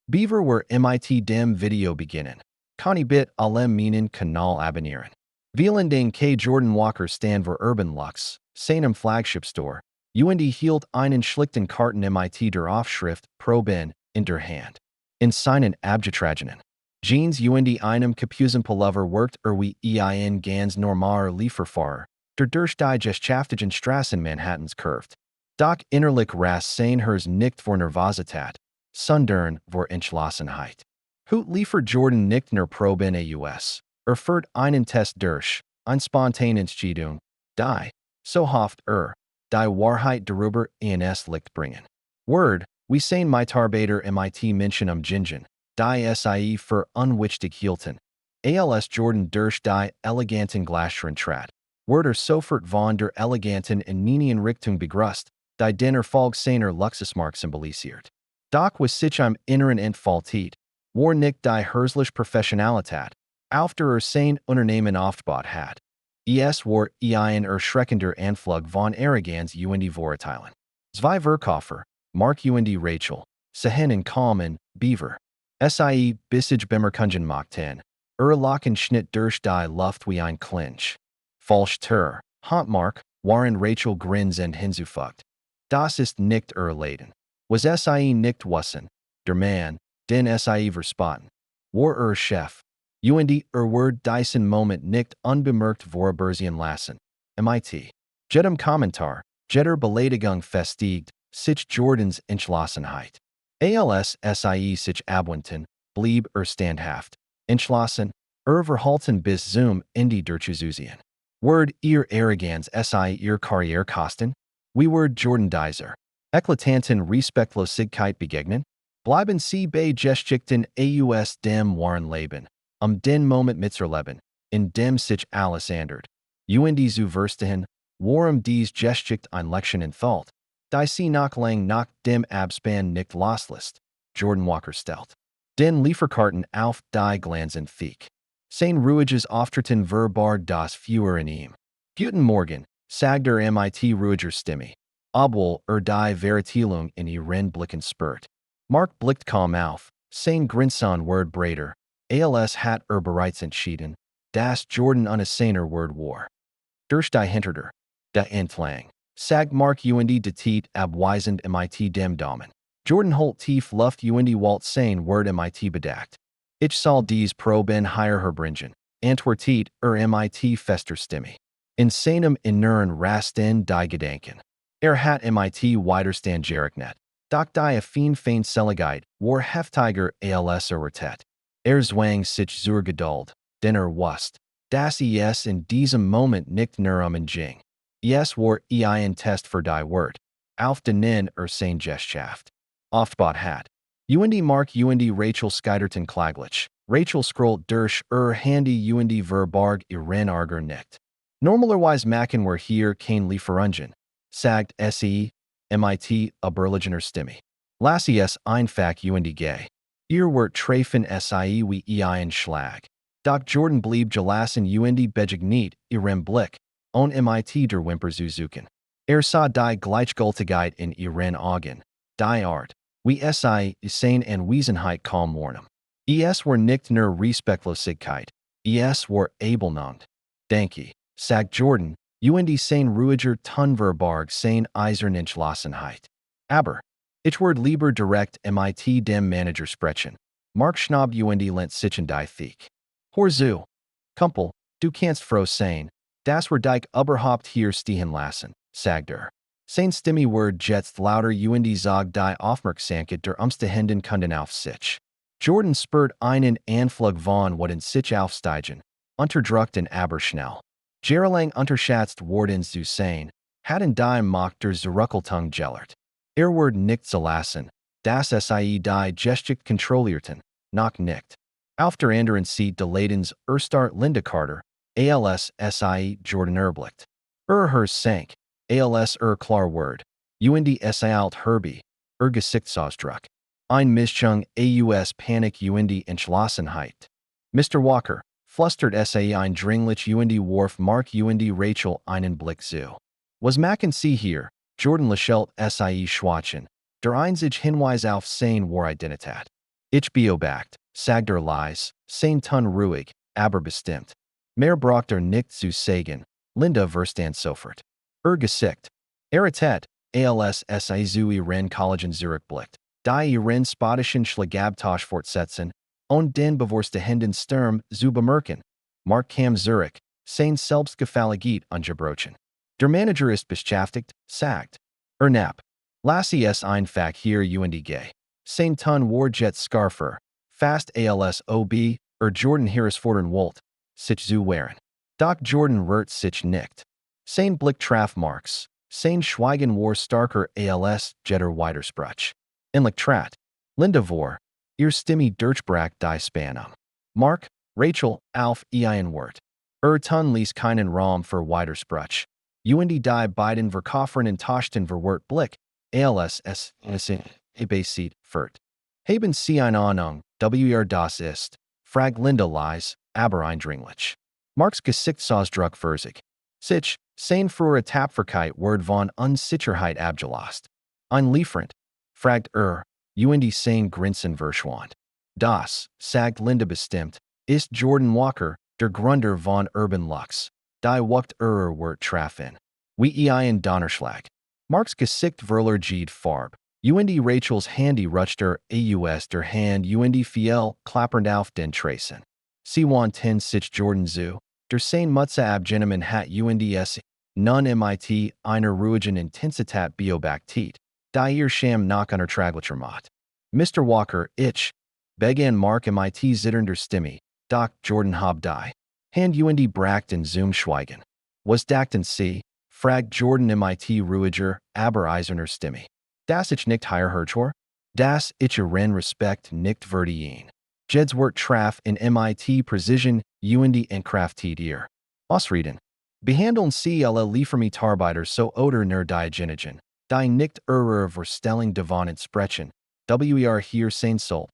Beaver were MIT dem Video beginnen. Connie bit allem meinen Kanal abonnieren. Vielen Dank K. Jordan Walker stand for Urban Lux, seinem Flagship Store. Und hielt einen schlichten Karten MIT der Aufschrift Proben in der Hand. In seinen Abgetragenen. Jeans und einem Kapusen Pullover worked wie ein ganz normaler Lieferfahrer, der durch die Geschaftlichen Straßen Manhattans curved. Doch innerlich ras sein Hers nicht vor Nervosität, sondern vor Entschlossenheit. Hut liefert Jordan nicht nur Proben aus, führt einen Test durch, ein Spontanentscheidung, die, so hofft die Wahrheit darüber ins Licht bringen. Word, wie sein Mitarbeiter MIT Menschen Gingen, die SIE für unwichtig hielten. Als Jordan durch die eleganten Glasscheren trat, wurde sofort von der eleganten in Ninian Richtung begrüßt, die den Erfolg seiner Luxusmark symbolisiert. Doch was sich am inneren entfaltet, war nicht die herzliche Professionalität, auf der sein Unternehmen aufgebaut hat. Es war ein erschreckender Anflug von Arroganz und Vorurteilen. Zwei Verkäufer, Mark und Rachel, sahen in Kalmen, Beaver. Sie bissig Bemerkungen machten, Lachen schnitt durch die Luft wie ein Clinch. Falsch ter, Mark, waren Rachel grinsend hinzufügt. Das ist nicht Leben. Was Sie nicht wissen, der Mann, den Sie verspotten, war Chef. Und Word diesen Moment nicht unbemerkt vorüberziehen lassen. MIT. Jedem Kommentar, jeder Beleidigung festigt, sich Jordans Entschlossenheit. Als Sie sich abwandten, blieb standhaft, entschlossen, verhalten bis zum Ende durchzuziehen. Word ihr Arroganz Sie ihr Karriere kosten? Wie word Jordan dieser eklatanten Respektlosigkeit begegnen? Bleiben Sie bei geschickten aus dem wahren Leben, den Moment mitzerleben, in dem sich alles ändert. Und zu verstehen, warum dies geschickt ein Lection entfällt, die Sie nach lang nach dem Abspann nicht loslässt, Jordan Walker stellt. Den Lieferkarten auf die Glanzen Fiek. Sein ruhiges Auftreten verbarg das Feuer in ihm. Guten Morgen, sagt der MIT ruhiger Stimme. Obwohl die Verteilung in ihren Blicken spürt. Mark blickt kaum auf, sein Grinson word breiter, als hat bereits entschieden, dass Jordan eine seiner Word war. Durch die Hinterder, der Entlang, sagt Mark und de Tiet abweisend MIT dem Daumen. Jordan holt tief Luft und Walt sein Word MIT bedeckt. Ich soll dies Proben hier herbringen, antwortet MIT fester Stimme. In seinem Inneren rasten die Gedanken. Hat MIT Widerstand gerechnet, doch die affin Feindseligkeit war heftiger als erwartet. Zwang sich zur Geduld, denn wusste, dass es in diesem Moment nicht nur ging. Es war ein Test für die Word, auf denen sein Geschaft aufgebaut hat. Und Mark und Rachel skiterten klaglich. Rachel scrollt durch Handy und verbarg ihren Arger nicht. Normalerweise machen wir hier kein Lieferungen, sagt MIT Berligener Stimme. Lass es einfach und gay. Ihr wort treffen Sie wie ein Schlag. Doch Jordan blieb gelassen und begegnet ihrem Blick, on MIT der Wimper zu suchen. Sah die Gleichgültigkeit in ihren Augen, die Art, wie Sie seine Anwesenheit kaum warnen. Es war nicht nur Respektlosigkeit, es war Ablehnung. Danke, sagt Jordan, und sein ruhiger Tonverbarg sein eisern Entschlossenheit. Aber, ich werde lieber direkt MIT dem Manager sprechen. Mark schnabt und lent sich in die Thiek. Hör zu. Kumpel, du kannst froh sein, dass wir dich überhaupt hier stehen lassen, sagt Sein Stimme word jetzt lauter und zog die Aufmerksamkeit der Umstehenden Kunden auf sich. Jordan spürt einen Anflug von Wut sich aufsteigen, unterdrückten aber schnell. Jahrelang unterschätzt worden zu sein, hatten die Macht der Zurückhaltung gellert. Word nicht zu lassen, dass Sie die geschickt kontrollierten, noch nicht. Auf der anderen Seite des Ladens start Linda Carter, als Sie Jordan erblickt. Hers sank, als klar Word, und sie alt Herbie, Gesichtsausdruck. Ein Mischung aus Panik und Entschlossenheit. Mr. Walker, flustert Sie ein dringlich und warf Mark und Rachel einen Blick zu. Was machen Sie hier? Jordan lächelt Sie schwachen, der einzige Hinweis auf sein wahre Identität. Ich beobacht, sagt Lies, sein Tun ruhig, aber bestimmt. Mehr braucht nicht zu sagen, Linda verstand sofort. Gesicht. Hat, als sie zu ihren Kollegen Zurich blickt, die ihren spottischen Schlagabtausch fortsetzen, und den bevorste Händen Sturm zu bemerken. Mark kam Zurich, sein Selbstgefälligkeit angebrochen. Der Manager ist beschäftigt, sagt. Knapp. Lassie es einfach hier und sein Tun Warjet Scarfer, fast als ob, Jordan Harris fordern Wolt, sich zu wehren. Doch Jordan rührt sich nicht. Sein Blick traf Marks, sein Schweigen war starker als jeder Widerspruch. Inlich Trat, Linda vor, ihr Stimme durchbrach die Spannung. Mark, Rachel, auf ein Wort. Tun ließ keinen Raum für Widerspruch. Und die beiden verkaufern in Taschen verwirrt Blick, als es sieht, fort. Haben Sie eine Ahnung, das ist, fragt Linda leise, aber eindringlich. Marks Gesicht saß druckversig. Sich, sein frühere Tapferkeit word von Unsicherheit abgelöst. Ein Lieferant, fragt und sein Grinsen verschwand. Das, sagt Linda bestimmt, ist Jordan Walker, der Gründer von Urban Lux. Die Wucht Wort trafen. Wie ein Donnerschlag. Marks Gesicht verlor Farb. Und Rachels Handy rutschte aus der Hand und fiel klappernd auf den Trassen. Sie wanten sich Jordan zu, der sein Mutze abgenommen hat und es nun mit einer ruhigen Intensität beobachtet, da ihr Scham nach einer traglicher Mott. Mr. Walker, ich, begann Mark mit zitternder Stimme, doch Jordan hab die Hand und brachten zum Schweigen. Was dachten Sie? Fragt Jordan mit ruhiger, aber eiserner Stimme. Das ich nicht heuer das ich ihren Respekt nicht verdiene. Jed's Wort traf in mit Precision und entkräftet ihr. Ausreden. Behandeln Sie alle Liefermitarbeiter so oder nur die Genigen, die nicht ihrer Vorstellung davon entsprechen, hier sein soll.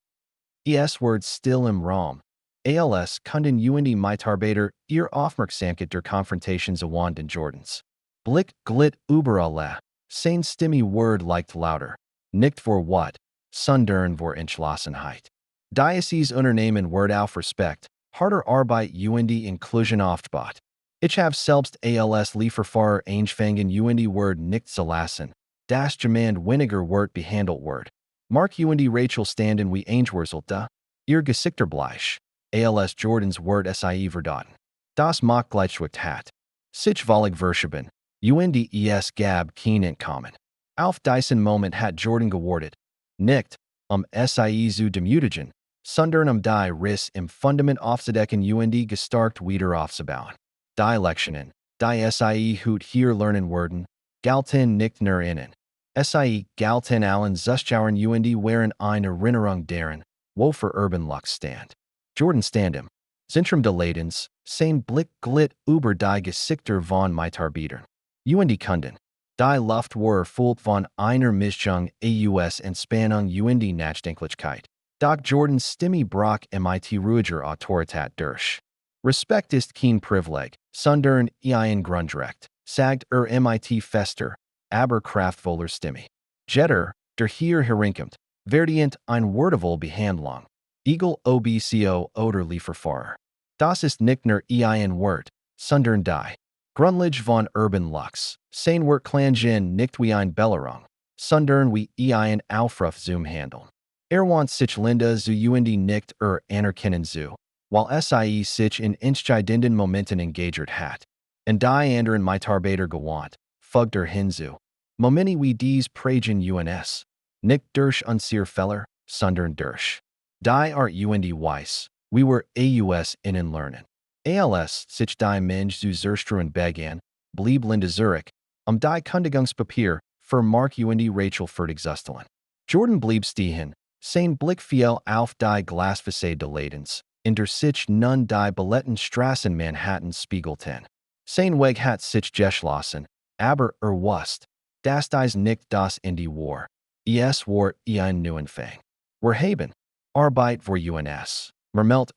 Es Wort still im Raum. Als Kunden und Mitarbeiter ihr Aufmerksamkeit der Konfrontations awanden Jordans. Blick glitt überall. Sein Stimme Word leicht lauter. Nicht vor what, sondern vor Entschlossenheit. Diocese Unternehmen Word auf Respekt, harter Arbeit und Inklusion aufgebaut. Ich habe selbst als Lieferfahrer angefangen und Word nicht zu lassen. Das Demand weniger Word behandelt Word. Mark und Rachel standen wie angewurzelte, ihr Gesichter bleich. Als Jordans Word sie verdaten. Das macht Gleichschwicht hat. Sich vollig verschieben. Und es gab kein Entkommen. Auf diesen Moment hat Jordan gewartet. Nicht, sie zu demütigen, sondern die Riss im Fundament aufzudecken und gestarkt wieder aufzubauen. Die Lektionen, die sie hier lernen werden, galten nicht nur innen. Sie galten allen Zuschauern und waren eine Erinnerung daran, wo für Urban Lux stand. Jordan standem. Zentrum des Ladens, sein Blick glitt über die Gesichter von Mitarbeitern. Und Kunden. Die Luft war erfüllt von einer Mischung aus Entspannung und Nachdenklichkeit. Doch Jordans Stimme brach mit ruhiger Autorität durch. Respekt ist kein Privileg, sondern ein Grundrecht, sagt mit fester, aber kraftvoller Stimme. Jeder, der hier hereinkommt, verdient ein würdevoll Behandlung. Eagle obco oder Lieferfahrer. Das ist nicht nur ein Wort, sondern die Grundlage von Urban Lux. Sein Wort klangen nicht wie ein Bellerung, sondern wie ein Aufruf zum Handeln. Want sich Linda zu und nicht anerkennen zu, while sie sich in entscheidenden Momenten engagert hat. Und die anderen Mitarbeiter gewandt, folgt hinzu. Momente wie dies prägen uns. Nicht durch unser Fehler, sondern durch die Art und Weise, wie wir aus innen lernen. Als sich die Mensch zu zerstreuen begann, blieb Linda Zurich, die Kündigungspapier für Mark und Rachel fertigzustellen. Jordan blieb stehen, sein Blick fiel auf die Glasfassade des Ladens, in der sich nun die Billetten Straßen Manhattan spiegelten. Sein Weg hat sich geschlossen, aber wusste, dass dies nicht das Ende war. Es war ein Neuanfang. Wir haben Arbeit für uns. Mermelt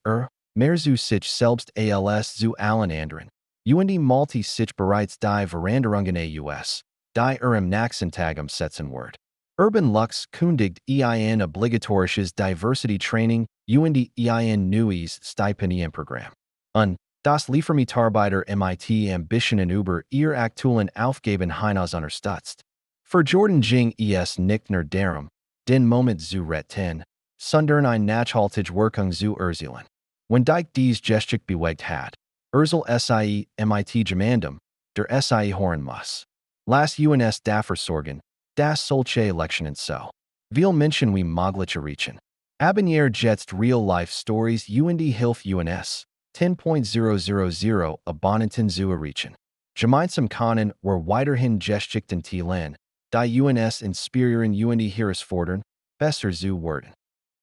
mehr zu sich selbst als zu allen anderen. Und multi sich bereits die Veränderungen aus, die im nächsten Tag umsetzen wird. Urban Lux kundigt ein obligatorisches Diversity Training und ein neues Stipendienprogramm. Und das Liefermitarbeiter MIT Ambitionen über ihr aktuellen Aufgaben hinaus unterstützt. Für Jordan ging es nicht nur darum, den Moment zu retten, sondern ein nachhaltige Wirkung zu erzielen. Wenn dich dies Gestik bewegt hat, soll sie MIT gemeinsam der sie hören muss. Lass uns dafür sorgen, dass solche Lektionen so viel Menschen wie möglich erreichen. Abonniere jetzt Real-Life Stories und Hilf uns 10.000 Abonnenten zu erreichen. Gemeinsam können wir weiterhin Geschichten teilen, die uns inspirieren und herausfordern, besser zu werden.